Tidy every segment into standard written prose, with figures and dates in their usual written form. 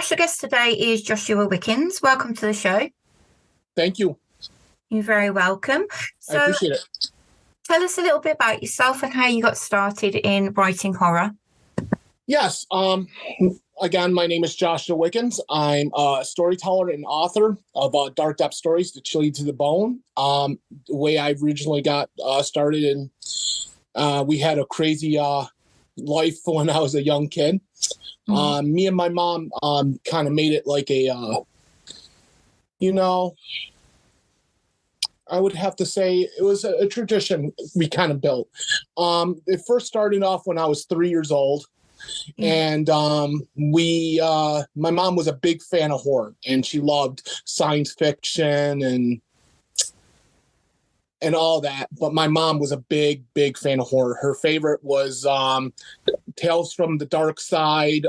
special guest today is Joshua Wickens. Welcome to the show. Thank you. You're very welcome. I appreciate it. Tell us a little bit about yourself and how you got started in writing horror. Yes. Again, my name is Joshua Wickens. I'm a storyteller and author of Dark Depth Stories, The Chilly to the Bone. The way I originally got started, and we had a crazy life when I was a young kid. Me and my mom kind of made it like a, I would have to say it was a tradition we kind of built. It first started off when I was 3 years old. And my mom was a big fan of horror, and she loved science fiction and all that. But my mom was a big fan of horror. Her favorite was Tales from the Dark Side.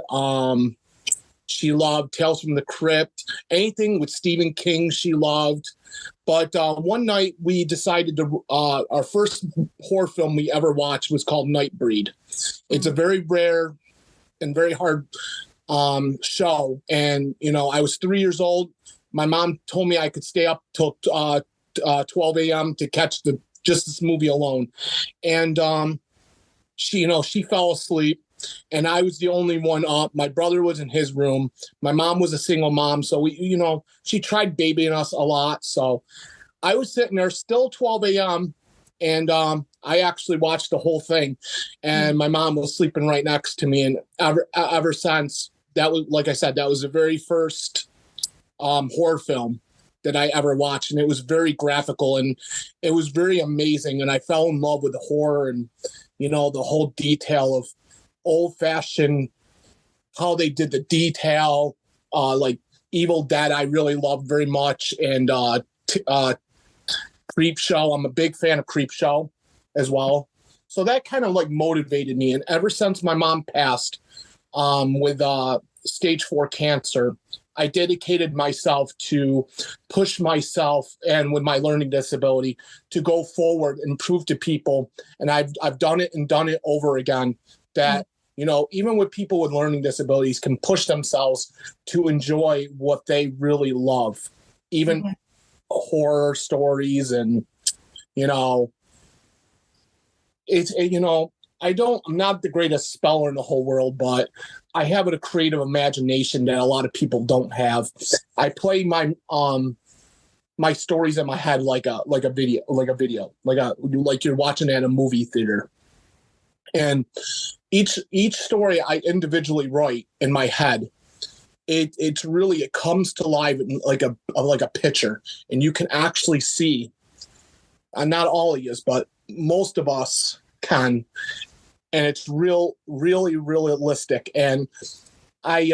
She loved Tales from the Crypt. Anything with Stephen King she loved. But one night we decided to, our first horror film we ever watched was called Nightbreed. It's a very rare and very hard show. And, I was 3 years old. My mom told me I could stay up till 12 a.m. to catch just this movie alone. And she fell asleep, and I was the only one up. My brother was in his room. My mom was a single mom. So she tried babying us a lot. So I was sitting there still 12 a.m. And I actually watched the whole thing, and my mom was sleeping right next to me. And ever since, that was, like I said, that was the very first horror film that I ever watched. And it was very graphical, and it was very amazing. And I fell in love with the horror and, the whole detail of old fashioned, how they did the detail, like Evil Dead, I really loved very much. And Creepshow. I'm a big fan of Creepshow as well. So that kind of like motivated me. And ever since my mom passed with stage 4 cancer, I dedicated myself to push myself, and with my learning disability, to go forward and prove to people. And I've done it and done it over again that, even with people with learning disabilities can push themselves to enjoy what they really love, even horror stories. And I'm not the greatest speller in the whole world, but I have a creative imagination that a lot of people don't have. I play my my stories in my head like a video, like you're watching at a movie theater. And each story I individually write in my head, it comes to life like a picture, and you can actually see, and not all of us, but most of us can, and it's really realistic. And I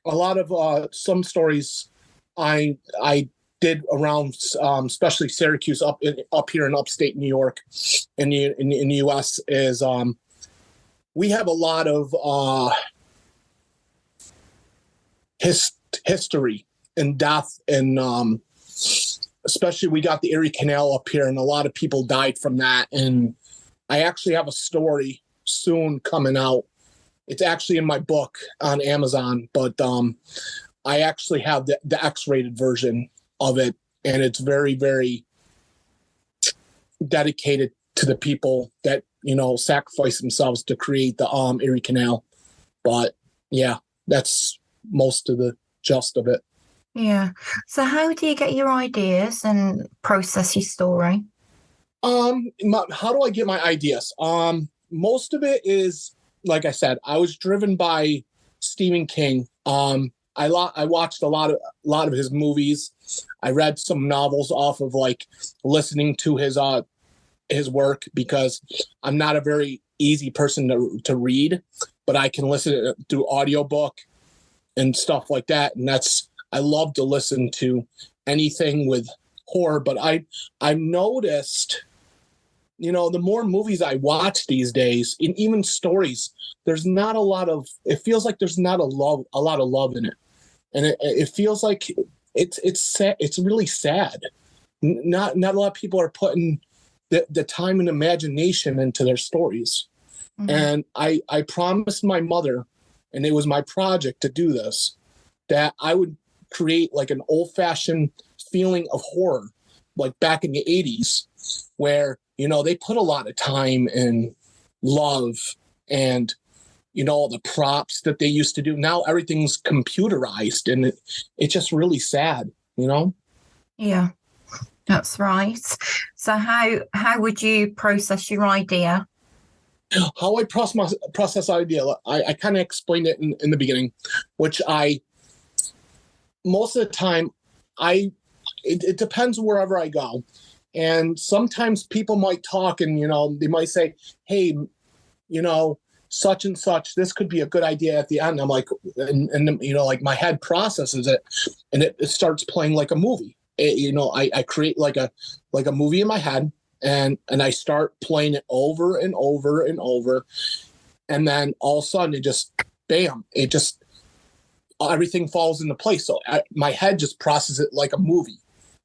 a lot of some stories I did around, especially Syracuse up here in upstate New York in the U.S. is we have a lot of history and death, and especially we got the Erie Canal up here, and a lot of people died from that. And I actually have a story soon coming out. It's actually in my book on Amazon, but I actually have the X-rated version of it, and it's very, very dedicated to the people that sacrifice themselves to create the Erie Canal. But yeah, that's most of the gist of it. Yeah. So how do you get your ideas and process your story? How do I get my ideas? Most of it is, like I said, I was driven by Stephen King. I watched a lot of his movies. I read some novels off of like listening to his work, because I'm not a very easy person to read, but I can listen through audiobook and stuff like that. And I love to listen to anything with horror. But I've noticed, the more movies I watch these days, and even stories, there's not a lot of, it feels like there's not a lot of love in it. And it feels like it's sad. It's really sad. Not a lot of people are putting the time and imagination into their stories. Mm-hmm. And I promised my mother, and it was my project to do this, that I would create like an old-fashioned feeling of horror, like back in the 80s, where, they put a lot of time and love and, the props that they used to do. Now everything's computerized, and it's just really sad, Yeah, that's right. So how would you process your idea? How I process idea, I kind of explained it in the beginning, which most of the time, it depends wherever I go. And sometimes people might talk and, they might say, hey, such and such, this could be a good idea at the end. I'm like, and like my head processes it, and it starts playing like a movie. I create like a movie in my head, and I start playing it over and over and over. And then all of a sudden it just, bam, everything falls into place. So my head just processes it like a movie.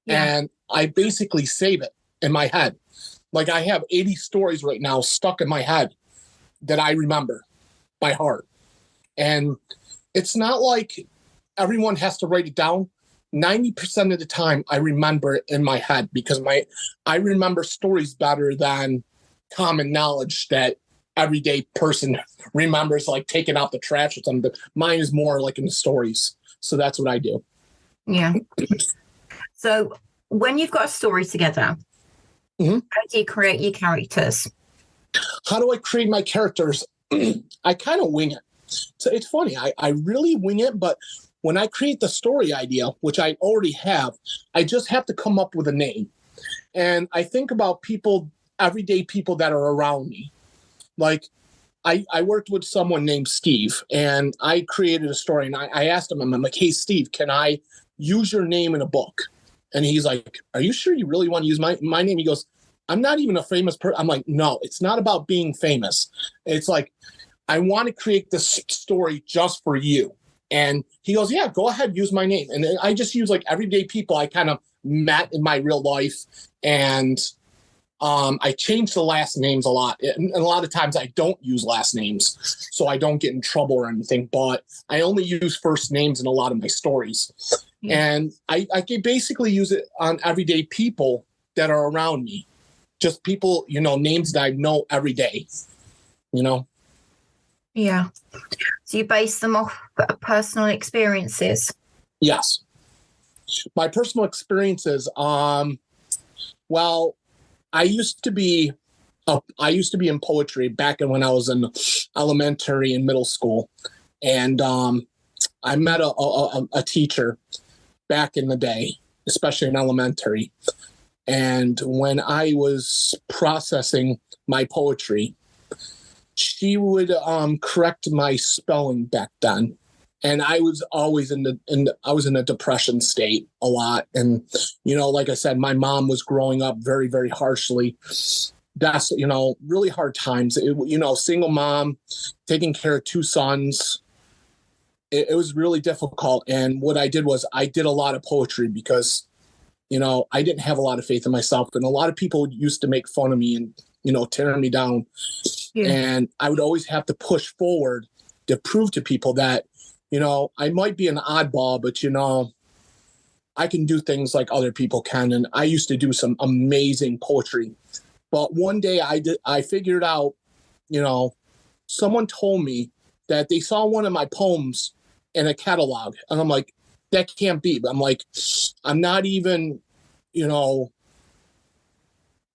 Yeah. And I basically save it in my head. Like I have 80 stories right now stuck in my head that I remember by heart. And it's not like everyone has to write it down. 90% of the time I remember it in my head, because I remember stories better than common knowledge that everyday person remembers, like taking out the trash or something. Mine is more like in the stories. So that's what I do. Yeah. So when you've got a story together, how do you create your characters? How do I create my characters? I kind of wing it. So it's funny. I really wing it, but when I create the story idea, which I already have, I just have to come up with a name. And I think about people, everyday people that are around me. Like I worked with someone named Steve, and I created a story, and I asked him, I'm like, hey, Steve, can I use your name in a book? And he's like, are you sure you really want to use my name? He goes, I'm not even a famous person. I'm like, no, it's not about being famous. It's like, I want to create this story just for you. And he goes, yeah, go ahead, use my name. And I just use like everyday people I kind of met in my real life. And I change the last names a lot. And a lot of times I don't use last names, so I don't get in trouble or anything. But I only use first names in a lot of my stories. Yeah. And I can basically use it on everyday people that are around me. Just people, names that I know every day, Yeah. So you base them off personal experiences? Yes. My personal experiences, well, I used to be in poetry back when I was in elementary and middle school. And I met a teacher back in the day, especially in elementary. And when I was processing my poetry, she would correct my spelling back then. And I was always I was in a depression state a lot. And, like I said, my mom was growing up very, very harshly. That's, really hard times. Single mom, taking care of two sons. It was really difficult. And what I did was I did a lot of poetry because, I didn't have a lot of faith in myself. And a lot of people used to make fun of me and, tear me down. Yeah. And I would always have to push forward to prove to people that, I might be an oddball, but, I can do things like other people can. And I used to do some amazing poetry. But one day I figured out, someone told me that they saw one of my poems in a catalog. And I'm like, that can't be. But I'm like, I'm not even,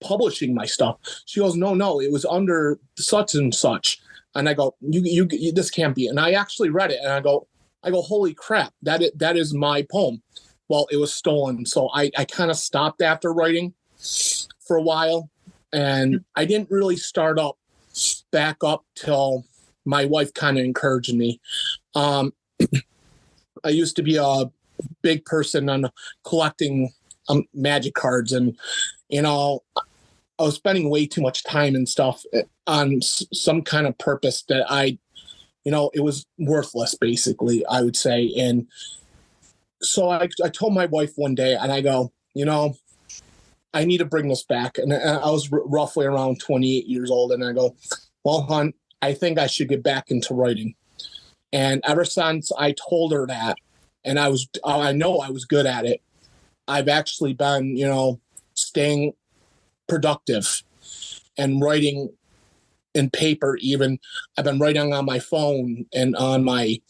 publishing my stuff. She goes, no, it was under such and such. And I go, you this can't be. And I actually read it, and I go, holy crap, that is my poem. Well, it was stolen. So I kind of stopped after writing for a while, and I didn't really start back up till my wife kind of encouraged me. I used to be a big person on collecting magic cards, and I was spending way too much time and stuff on some kind of purpose that it was worthless, basically, I would say. And so I told my wife one day, and I go, I need to bring this back. And I was roughly around 28 years old. And I go, well, hon, I think I should get back into writing. And ever since I told her that, and I know I was good at it. I've actually been, staying productive and writing in paper. Even I've been writing on my phone and I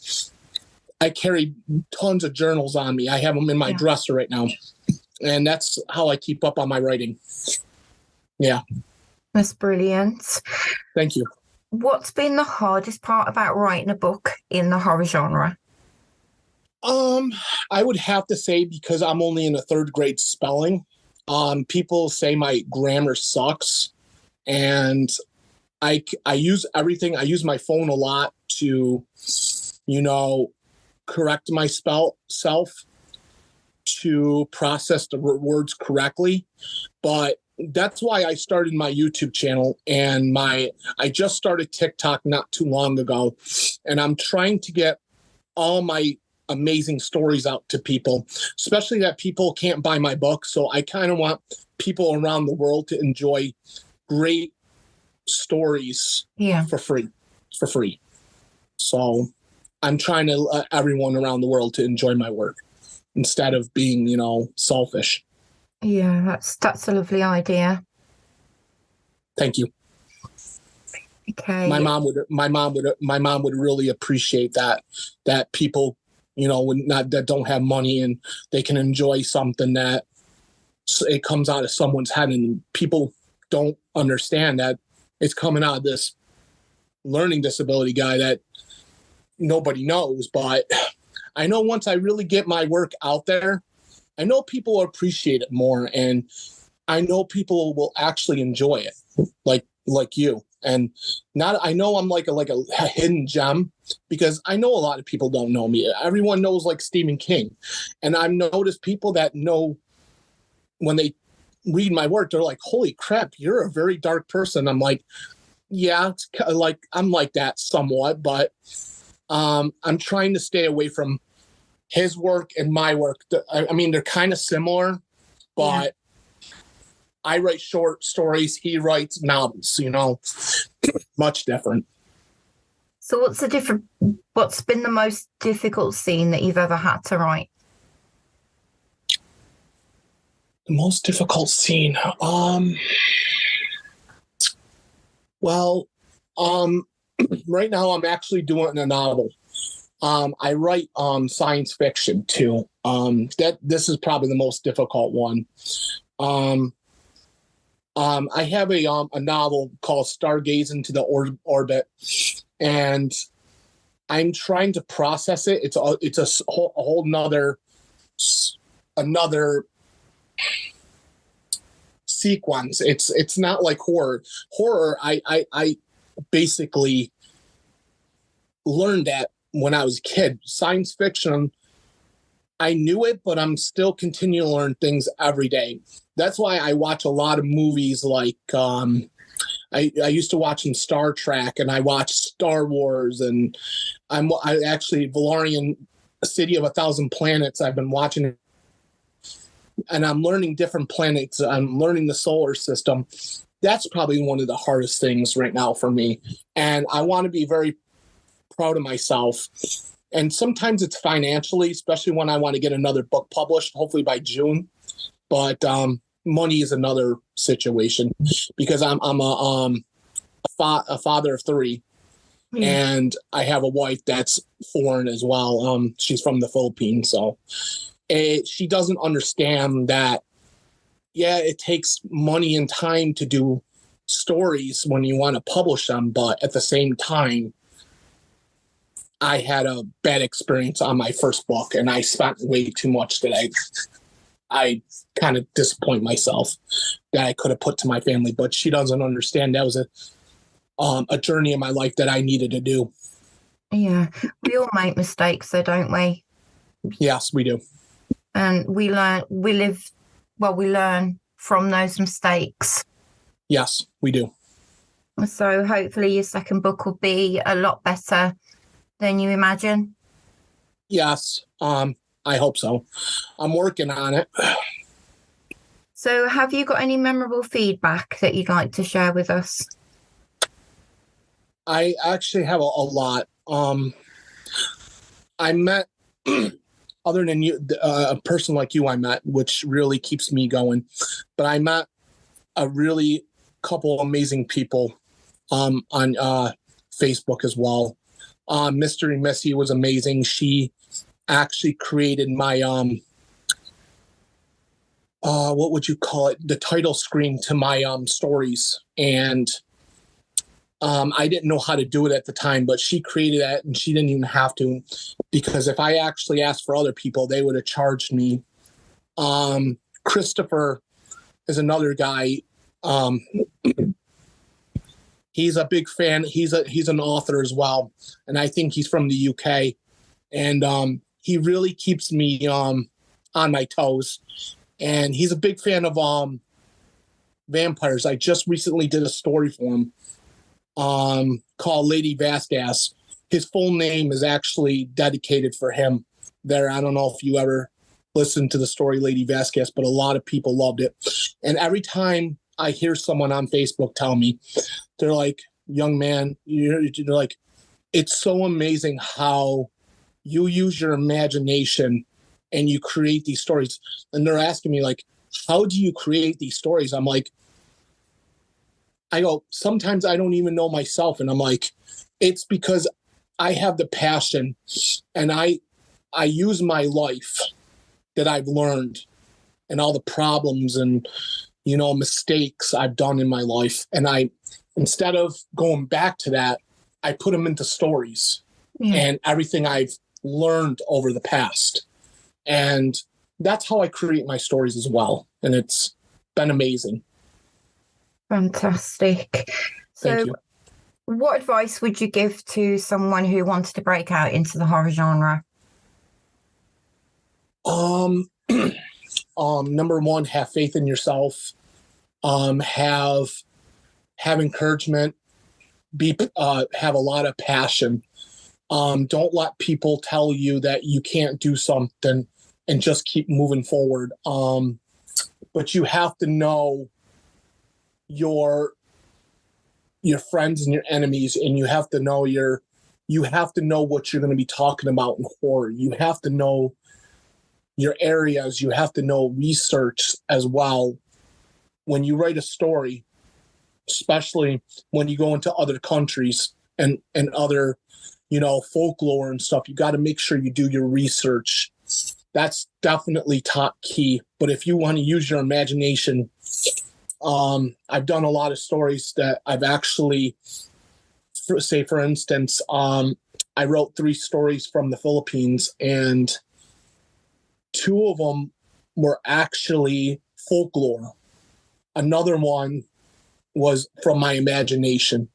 carry tons of journals on me. I have them in my dresser right now, and that's how I keep up on my writing. Yeah. That's brilliant. Thank you. What's been the hardest part about writing a book in the horror genre? I would have to say, because I'm only in the third grade spelling, people say my grammar sucks, and I use everything. I use my phone a lot to, correct my self, to process the words correctly. But that's why I started my YouTube channel, and I just started TikTok not too long ago, and I'm trying to get all my amazing stories out to people, especially that people can't buy my book. So I kind of want people around the world to enjoy great stories for free. So I'm trying to let everyone around the world to enjoy my work instead of being, selfish. Yeah, that's a lovely idea. Thank you. Okay. My mom would really appreciate that people, that don't have money, and they can enjoy something that it comes out of someone's head, and people don't understand that it's coming out of this learning disability guy that nobody knows. But I know once I really get my work out there, I know people will appreciate it more, and I know people will actually enjoy it, like you. And I know I'm like a hidden gem, because I know a lot of people don't know me. Everyone knows like Stephen King, and I've noticed people that know, when they read my work, they're like, "Holy crap, you're a very dark person." I'm like, yeah, it's like I'm like that somewhat, but I'm trying to stay away from his work and my work. I mean, they're kind of similar, but I write short stories. He writes novels, much different. So what's been the most difficult scene that you've ever had to write? The most difficult scene. Right now I'm actually doing a novel. I write science fiction too. This is probably the most difficult one. I have a novel called Stargaze into the Orbit, and I'm trying to process it. It's a whole another sequence. It's not like horror. Horror, I basically learned that when I was a kid. Science fiction, I knew it, but I'm still continuing to learn things every day. That's why I watch a lot of movies like I used to watch in Star Trek, and I watch Star Wars, and I actually Valorian City of a Thousand Planets. I've been watching, and I'm learning different planets. I'm learning the solar system. That's probably one of the hardest things right now for me. And I want to be very proud of myself. And sometimes it's financially, especially when I want to get another book published, hopefully by June. But money is another situation, because I'm a father of three, and I have a wife that's foreign as well. She's from the Philippines, so she doesn't understand that. Yeah, it takes money and time to do stories when you want to publish them, but at the same time, I had a bad experience on my first book, and I spent way too much that I kind of disappoint myself that I could have put to my family. But she doesn't understand that was a journey in my life that I needed to do. Yeah, we all make mistakes, though, don't we? Yes, we do. And we learn from those mistakes. Yes, we do. So hopefully your second book will be a lot better than you imagine. Yes, I hope so. I'm working on it. So have you got any memorable feedback that you'd like to share with us? I actually have a lot. I met a other than you, a person like you I met, which really keeps me going. But I met a really couple amazing people on Facebook as well. Mystery Missy was amazing. She actually created my what would you call it? The title screen to my stories. And I didn't know how to do it at the time, but she created that, and she didn't even have to, because if I actually asked for other people, they would have charged me. Christopher is another guy. He's a big fan. He's an author as well, and I think he's from the UK. And he really keeps me on my toes. And he's a big fan of vampires. I just recently did a story for him called Lady Vasquez. His full name is actually dedicated for him there. I don't know if you ever listened to the story Lady Vasquez, but a lot of people loved it. And every time I hear someone on Facebook tell me, they're like, young man, they're like, it's so amazing how you use your imagination and you create these stories. And they're asking me, like, how do you create these stories? I'm like, I go, sometimes I don't even know myself. And I'm like, it's because I have the passion, and I use my life that I've learned and all the problems and, mistakes I've done in my life. And instead of going back to that, I put them into stories and everything I've learned over the past. And that's how I create my stories as well. And it's been amazing. Fantastic. Thank you. What advice would you give to someone who wants to break out into the horror genre? Number one, have faith in yourself. Have encouragement. Have a lot of passion. Don't let people tell you that you can't do something, and just keep moving forward. But you have to know your friends and your enemies, and you have to know what you're going to be talking about in horror. You have to know your areas. You have to know research as well. When you write a story, especially when you go into other countries and other, folklore and stuff, you got to make sure you do your research. That's definitely top key. But if you want to use your imagination, I've done a lot of stories that I've actually, for instance, I wrote 3 stories from the Philippines, and 2 of them were actually folklore. Another one was from my imagination.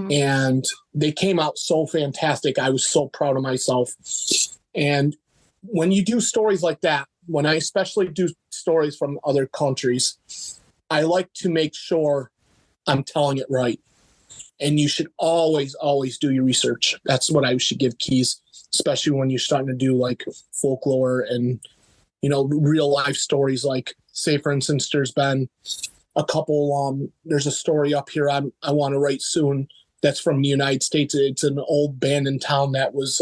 And they came out so fantastic. I was so proud of myself. And when you do stories like that, when I especially do stories from other countries, I like to make sure I'm telling it right. And you should always, always do your research. That's what I should give keys, especially when you're starting to do like folklore and, real life stories. Like, say, for instance, there's been a couple, there's a story up here I want to write soon that's from the United States. It's an old abandoned town that was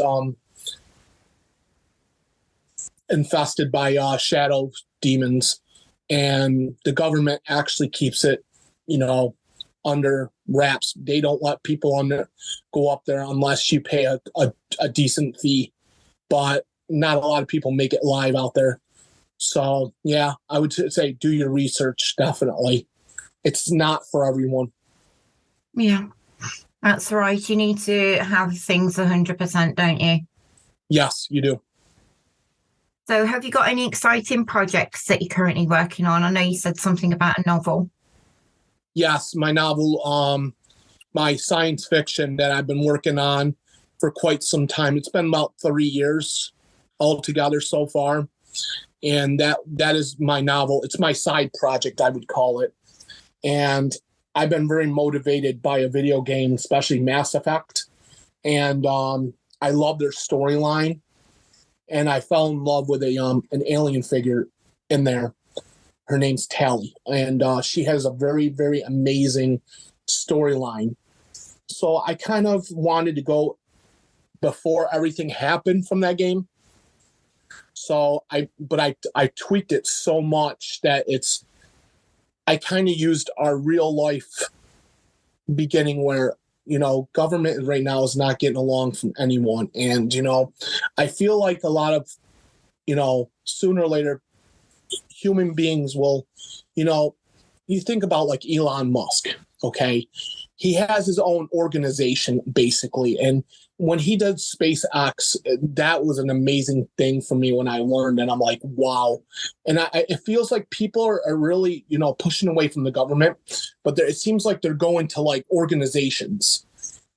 infested by shadow demons. And the government actually keeps it, under wraps. They don't let people go up there unless you pay a decent fee. But not a lot of people make it live out there. So, yeah, I would say do your research, definitely. It's not for everyone. Yeah, that's right. You need to have things 100%, don't you? Yes, you do. So have you got any exciting projects that you're currently working on? I know you said something about a novel. Yes, my novel, my science fiction that I've been working on for quite some time. It's been about 3 years altogether so far. And that is my novel. It's my side project, I would call it. And I've been very motivated by a video game, especially Mass Effect. And I love their storyline. And I fell in love with an alien figure in there. Her name's Tally. And she has a very, very amazing storyline. So I kind of wanted to go before everything happened from that game. So I tweaked it so much that I kind of used our real life beginning where, government right now is not getting along from anyone. And, I feel like a lot of, sooner or later, human beings will, you think about like Elon Musk, okay? He has his own organization basically. And when he did SpaceX, that was an amazing thing for me when I learned, and I'm like, wow. And it feels like people are really, pushing away from the government, but it seems like they're going to like organizations.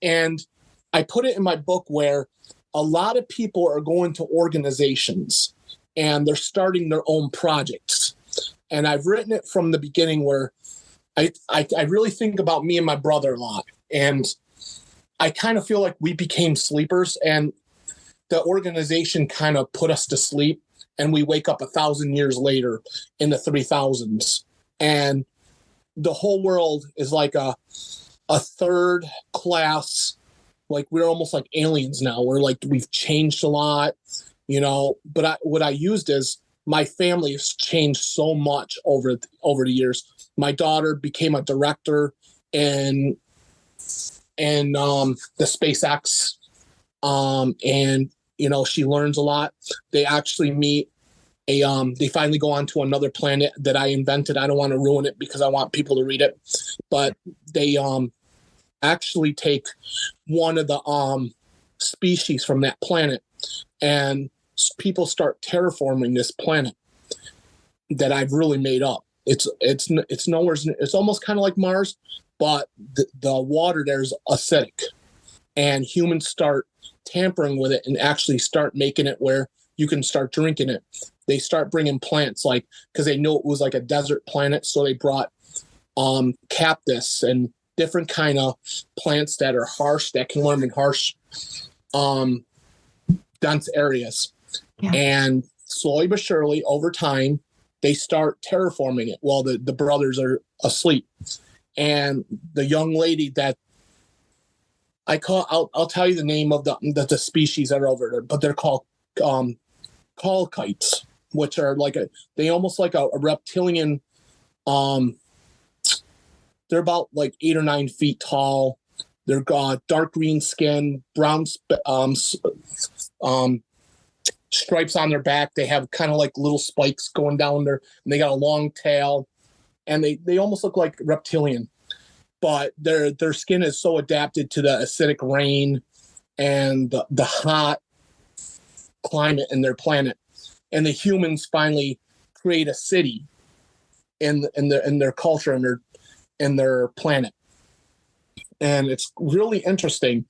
And I put it in my book where a lot of people are going to organizations and they're starting their own projects. And I've written it from the beginning where I really think about me and my brother a lot. And I kind of feel like we became sleepers, and the organization kind of put us to sleep, and we wake up 1,000 years later in the 3000s. And the whole world is like a third class, like we're almost like aliens now. We're like, we've changed a lot, but what I used is my family has changed so much over the years. My daughter became a director in the SpaceX, and she learns a lot. They actually meet they finally go on to another planet that I invented. I don't want to ruin it because I want people to read it, but they actually take one of the species from that planet, and people start terraforming this planet that I've really made up. It's nowhere. It's almost kind of like Mars, but the water there is acidic, and humans start tampering with it and actually start making it where you can start drinking it. They start bringing plants, like, because they knew it was like a desert planet, so they brought cactus and different kind of plants that are harsh, that can live in harsh, dense areas. Yeah. And slowly but surely, over time, they start terraforming it while the brothers are asleep. And the young lady that I'll tell you the name of the species that are over there, but they're called colchites, which are they almost like a reptilian. They're about like 8 or 9 feet tall. They're got dark green skin, brown stripes on their back. They have kind of like little spikes going down there, and they got a long tail, and they almost look like reptilian, but their skin is so adapted to the acidic rain and the hot climate in their planet. And the humans finally create a city in their culture and their planet. And it's really interesting.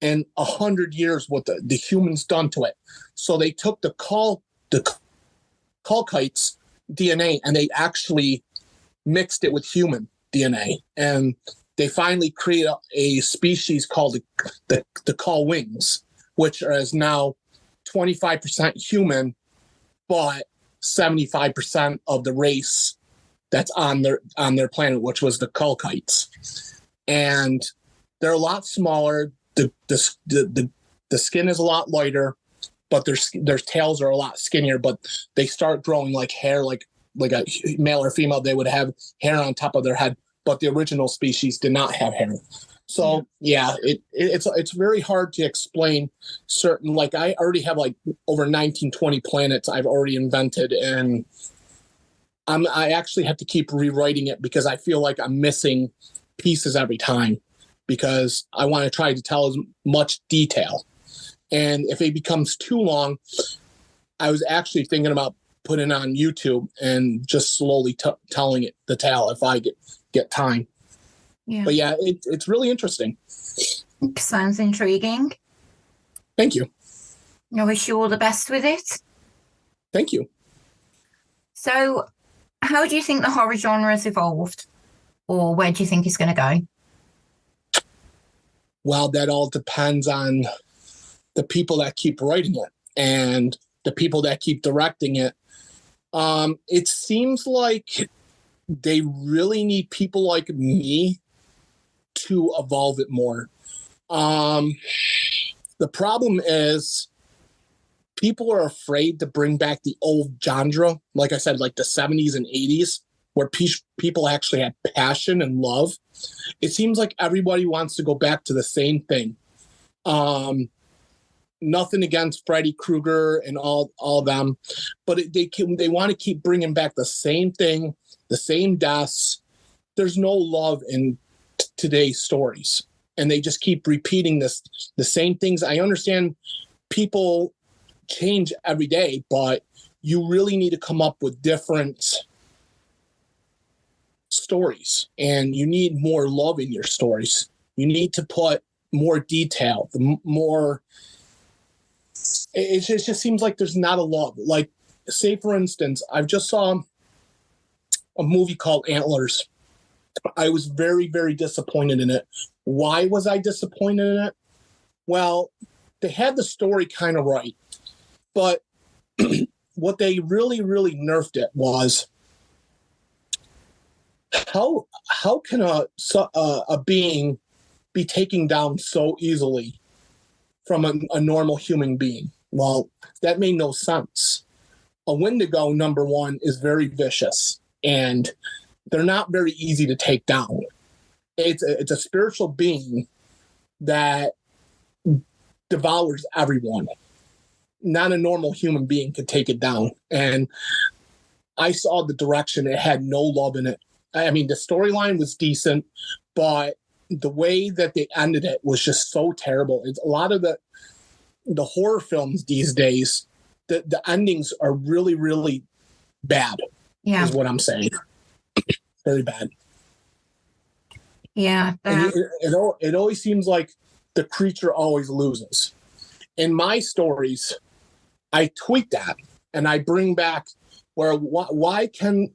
And 100 years what the humans done to it. So they took the colchites DNA and they actually mixed it with human DNA. And they finally created a species called the call wings, which is now 25% human, but 75% of the race that's on their planet, which was the colchites. And they're a lot smaller. The skin is a lot lighter, but their tails are a lot skinnier. But they start growing like hair, like a male or female. They would have hair on top of their head, but the original species did not have hair. So yeah, it's very hard to explain certain. Like I already have like over 19-20 planets I've already invented, and I actually have to keep rewriting it because I feel like I'm missing pieces every time, because I want to try to tell as much detail. And if it becomes too long, I was actually thinking about putting it on YouTube and just slowly telling it the tale if I get time. Yeah. But yeah, it's really interesting. Sounds intriguing. Thank you. I wish you all the best with it. Thank you. So, how do you think the horror genre has evolved? Or where do you think it's going to go? Well, that all depends on the people that keep writing it and the people that keep directing it. It seems like they really need people like me to evolve it more. The problem is people are afraid to bring back the old genre, like I said, like the 70s and 80s, where people actually had passion and love. It seems like everybody wants to go back to the same thing. Nothing against Freddy Krueger and all of them, but they want to keep bringing back the same thing, the same deaths. There's no love in today's stories, and they just keep repeating the same things. I understand people change every day, but you really need to come up with different stories, and you need more love in your stories. You need to put more detail, more. It just seems like there's not a love. Like, say for instance, I just saw a movie called Antlers. I was very, very disappointed in it. Why was I disappointed in it? Well, they had the story kind of right, but what they really, really nerfed it was how can a being be taken down so easily from a normal human being? Well, that made no sense. A Wendigo, number one, is very vicious, and they're not very easy to take down. It's a spiritual being that devours everyone. Not a normal human being could take it down. And I saw the direction. It had no love in it. I mean, the storyline was decent, but the way that they ended it was just so terrible. It's a lot of the horror films these days, the endings are really, really bad, is what I'm saying. Very bad. Yeah. And it always seems like the creature always loses. In my stories, I tweak that, and I bring back why can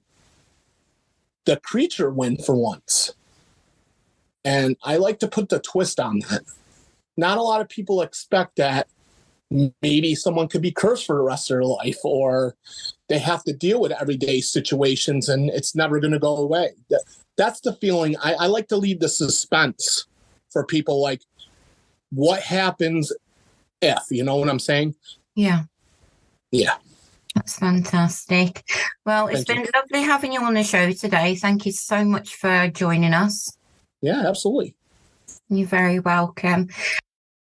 the creature win for once? And I like to put the twist on that. Not a lot of people expect that maybe someone could be cursed for the rest of their life, or they have to deal with everyday situations and it's never going to go away. That's the feeling. I like to leave the suspense for people, like, what happens if, you know what I'm saying? Yeah. Yeah. That's fantastic. Well, it's been lovely having you on the show today. Thank you so much for joining us. Yeah, absolutely. You're very welcome.